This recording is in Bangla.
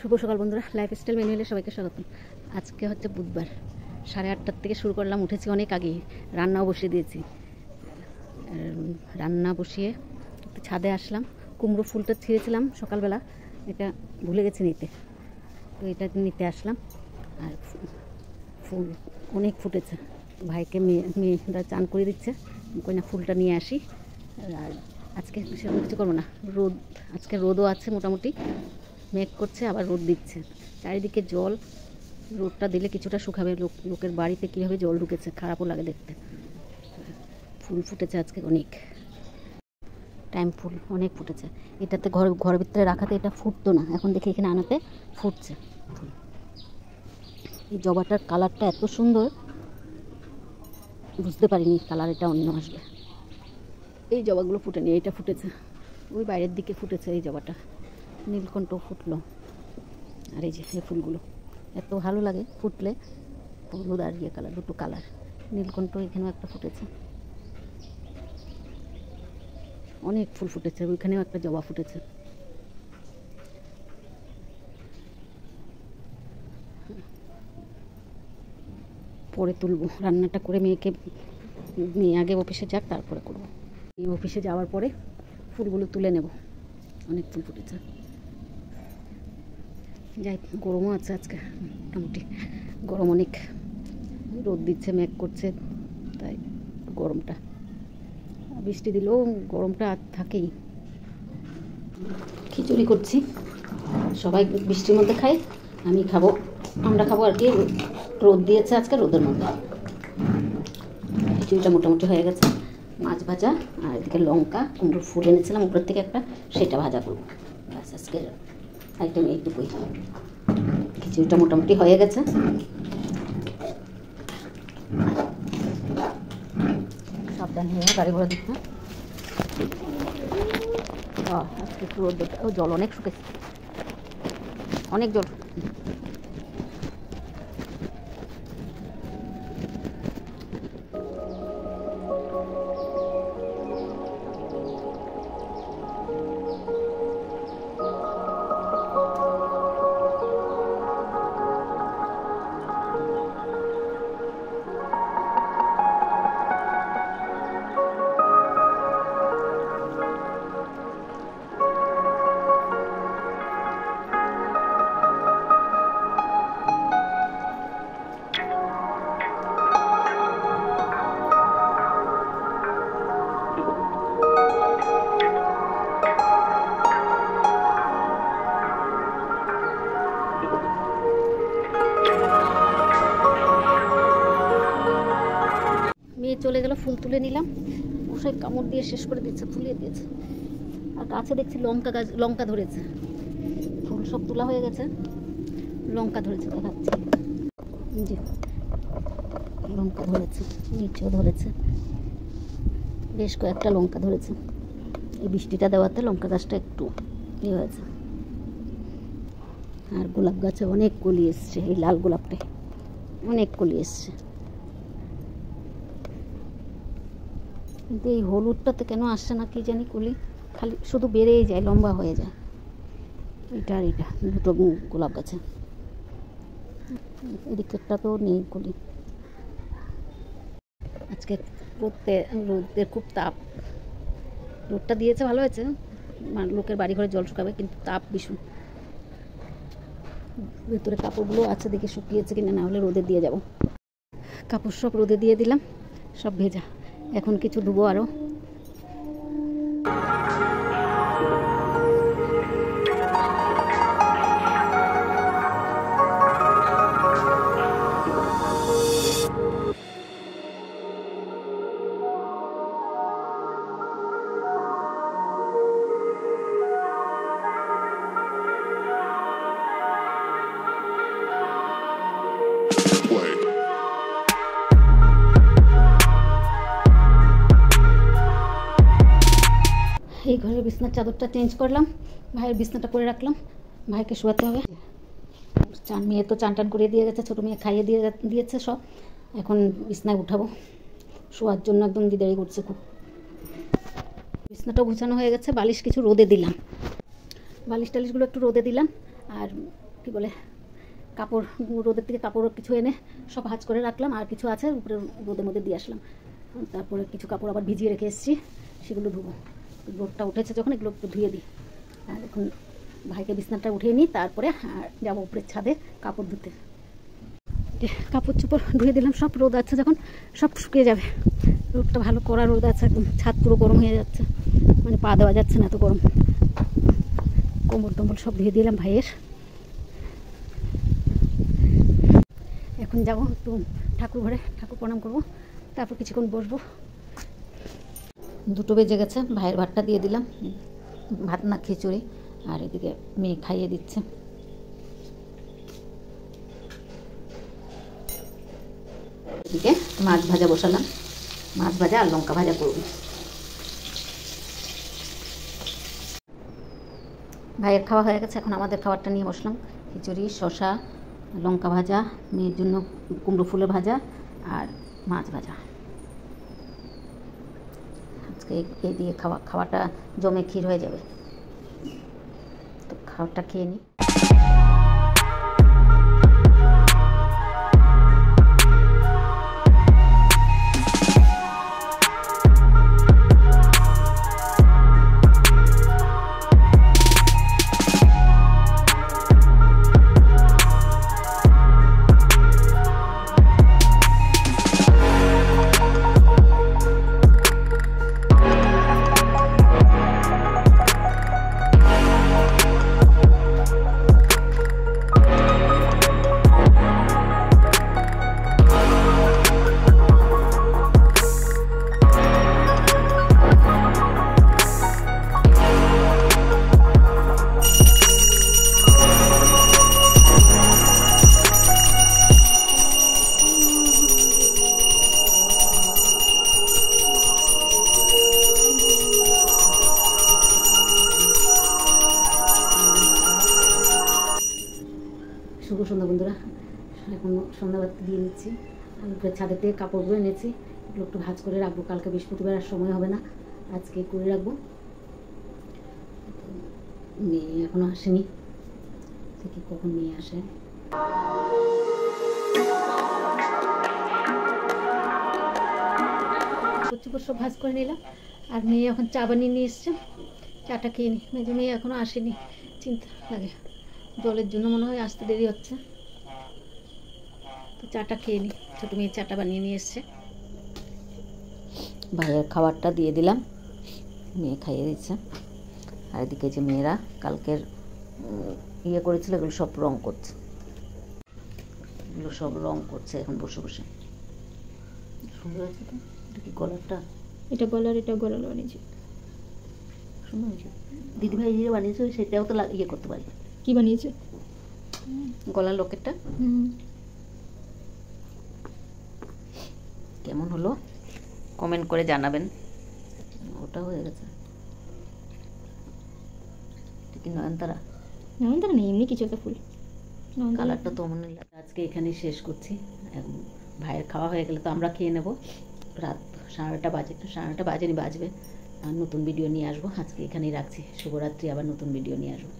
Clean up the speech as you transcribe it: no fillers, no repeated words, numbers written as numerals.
শুভ সকাল বন্ধুরা, লাইফস্টাইল ম্যানুয়ালে সবাইকে স্বাগত। আজকে হচ্ছে বুধবার, 8:30 থেকে শুরু করলাম। উঠেছি অনেক আগেই, রান্নাও বসিয়ে দিয়েছি। রান্না বসিয়ে একটু ছাদে আসলাম। কুমড়ো ফুলটা ছিঁড়েছিলাম সকালবেলা, এটা ভুলে গেছি নিতে, তো এটা নিতে আসলাম। আর ফুল অনেক ফুটেছে, ভাইকে মেয়েরা চান করে দিচ্ছে, কই না ফুলটা নিয়ে আসি। আর আজকে সেরকম কিছু করবো না, আজকে রোদও আছে মোটামুটি, মেঘ করছে আবার রোদ দিচ্ছে, চারিদিকে জল। রোদটা দিলে কিছুটা শুকাবে। লোকের বাড়িতে কীভাবে জল ঢুকেছে, খারাপও লাগে দেখতে। ফুল ফুটেছে আজকে অনেক, টাইম ফুল অনেক ফুটেছে। এটাতে ঘরের ভিতরে রাখাতে এটা ফুটতো না, এখন দেখি এখানে আনাতে ফুটছে ফুল। এই জবাটার কালারটা এত সুন্দর, বুঝতে পারিনি কালার এটা অন্য আসবে। এই জবাগুলো ফুটেনি, এইটা ফুটেছে, ওই বাইরের দিকে ফুটেছে এই জবাটা। নীলকণ্ঠ ফুটলো, আর এই যে এই ফুলগুলো এত ভালো লাগে ফুটলে, হলুদ আর ইয়ে কালার, দুটো কালার। নীলকণ্ঠ এখানেও একটা ফুটেছে, অনেক ফুল ফুটেছে। ওইখানেও একটা জবা ফুটেছে। পরে তুলবো, রান্নাটা করে মেয়ে আগে অফিসে যাক, তারপরে করবো। এই অফিসে যাওয়ার পরে ফুলগুলো তুলে নেব। অনেক ফুল ফুটেছে। যাই, গরমও আছে আজকে, মোটামুটি গরম অনেক। রোদ দিচ্ছে, মেঘ করছে, তাই গরমটা, বৃষ্টি দিলেও গরমটা থাকেই। খিচুড়ি করছি, সবাই বৃষ্টির মধ্যে খাই, আমি খাবো, আমরা খাবো আর কি। রোদ দিয়েছে আজকে, রোদের মধ্যে খিচুড়িটা মোটামুটি হয়ে গেছে। মাছ ভাজা, আর এদিকে লঙ্কা, কুমড়োর ফুল এনেছিলাম উপর থেকে একটা, সেটা ভাজা করবো। ব্যাস, আজকের আইটেম এইটুকুই। খিচুড়িটা মোটামুটি হয়ে গেছে। সাবধান হয়ে গাড়ি ঘোড়া দিতে। আজকে একটু রোদ, জল অনেক শুকেছে, অনেক জল। মেয়ে চলে গেল, ফুল তুলে নিলাম। মশাই কামড় দিয়ে শেষ করে দিচ্ছে, ফুলিয়ে দিয়েছে। আর গাছে দেখছি লঙ্কা ধরেছে। ফুল সব তোলা হয়ে গেছে, লঙ্কা ধরেছে, দেখাচ্ছি যে লঙ্কা ধরেছে, নিচেও ধরেছে, বেশ কয়েকটা লঙ্কা ধরেছে। এই বৃষ্টিটা দেওয়াতে লঙ্কা গাছটা একটু ইয়ে হয়েছে। আর গোলাপ গাছে অনেক কলি এসছে, এই লাল গোলাপটায় অনেক কলি এসছে। কিন্তু এই হলুদটাতে কেন আসছে না কি জানি, কলি খালি শুধু বেড়েই যায়, লম্বা হয়ে যায়। এটা আর এটা দুটো গোলাপ গাছে, এদিকেরটা তো নেই কলি। আজকে রোদের খুব তাপ, রোদটা দিয়েছে ভালো হয়েছে, লোকের বাড়ি ঘরে জল শুকাবে, কিন্তু তাপ ভীষণ। ভেতরে কাপড়গুলো আছে, দেখে শুকিয়েছে কিনা, না হলে রোদে দিয়ে যাব। কাপড় সব রোদে দিয়ে দিলাম, সব ভেজা। এখন কিছু ধুবো আরও। এই ঘরের বিছনার চাদরটা চেঞ্জ করলাম, ভাইয়ের বিছনাটা করে রাখলাম, ভাইকে শোয়াতে হবে। মেয়ে তো চান টান করে দিয়ে গেছে, ছোটো মেয়ে খাইয়ে দিয়েছে সব। এখন বিছনায় উঠাবো, শোয়ার জন্য একদম দেরি করছে খুব। বিছনাটাও গুছানো হয়ে গেছে, বালিশ কিছু রোদে দিলাম, বালিশ টালিশগুলো একটু রোদে দিলাম। আর কী বলে কাপড়, রোদের থেকে কাপড় কিছু এনে সব ভাঁজ করে রাখলাম, আর কিছু আছে উপরে রোদের মধ্যে দিয়ে আসলাম। তারপরে কিছু কাপড় আবার ভিজিয়ে রেখে এসেছি, সেগুলো ধুবো। রোদটা উঠেছে যখন এগুলো একটু ধুয়ে দিই। আর এখন ভাইকে বিছনাটা উঠিয়ে নিই, তারপরে যাবো উপরের ছাদে কাপড় ধুতে। কাপড় চোপড় ধুয়ে দিলাম, সব রোদ আছে যখন সব শুকিয়ে যাবে। রোদটা ভালো কড়া রোদ আছে, একদম ছাদ পুরো গরম হয়ে যাচ্ছে, মানে পা দেওয়া যাচ্ছে না এত গরম। কোমর টম্বল সব ধুয়ে দিলাম ভাইয়ের। এখন যাবো একটু ঠাকুর ঘরে, ঠাকুর প্রণাম করবো, তারপর কিছুক্ষণ বসবো। 2টো বেজে গেছে, ভাইয়ের ভাতটা দিয়ে দিলাম, ভাত না খিচুড়ি, আর এদিকে মেয়ে খাইয়ে দিচ্ছে। এদিকে মাছ ভাজা বসালাম, মাছ ভাজা আর লঙ্কা ভাজা করব। ভাইয়ের খাওয়া হয়ে গেছে, এখন আমাদের খাবারটা নিয়ে বসলাম। খিচুড়ি, শসা, লঙ্কা ভাজা, মেয়ের জন্য কুমড়ো ফুলের ভাজা আর মাছ ভাজা। আজকে এই দিয়ে খাওয়াটা জমে ক্ষীর হয়ে যাবে। তো খাবারটা খেয়ে নিই। শুভ সন্ধ্যা বন্ধুরা, এখন সন্ধ্যাবাতি দিয়ে নিচ্ছি। আমি ছাদের থেকে কাপড়গুলো এনেছি, এগুলো একটু ভাঁজ করে রাখবো, কালকে বৃহস্পতিবার আর সময় হবে না, আজকে করে রাখবো। মেয়ে এখনো আসেনি, দেখি কখন মেয়ে আসে। কচুপুর সব ভাঁজ করে নিলাম, আর মেয়ে এখন চা বানিয়ে নিয়ে এসছে, চাটা খেয়ে নিই। মেজো মেয়ে এখনো আসেনি, চিন্তা লাগে, জলের জন্য মনে হয় আসতে দেরি হচ্ছে। তো চাটা খেয়ে নিই, ছোটো মেয়ে চাটা বানিয়ে নিয়ে এসছে। ভাইয়ের খাবারটা দিয়ে দিলাম, মেয়ে খাইয়ে দিচ্ছে। আর এদিকে যে মেয়েরা কালকের ইয়ে করেছিল, এগুলো সব রং করছে, এগুলো সব রং করছে এখন বসে বসে। সুন্দর আছে তো, এটা কি গলারটা? এটা গলার, এটা গলার বানিয়েছি, সুন্দর হয়েছে। দিদিভাই যে বানিয়েছে সেটাও তো ইয়ে করতে পারি। কি বানিয়েছে? গলার লকেটটা কেমন হলো কমেন্ট করে জানাবেন। ওটা হয়ে গেছে, কি নয়নতারা? নয়নতারা নেই, এমনি কিছু একটা ফুল, কালারটা তো মনে লাগে। আজকে এখানে শেষ করছি, ভাইয়ের খাওয়া হয়ে গেলে তো আমরা খেয়ে নেব। রাত 9:30 বাজে, 9:30 বাজেনি, বাজবে। আর নতুন ভিডিও নিয়ে আসবো। আজকে এখানেই রাখছি, শুভরাত্রি, আবার নতুন ভিডিও নিয়ে আসবো।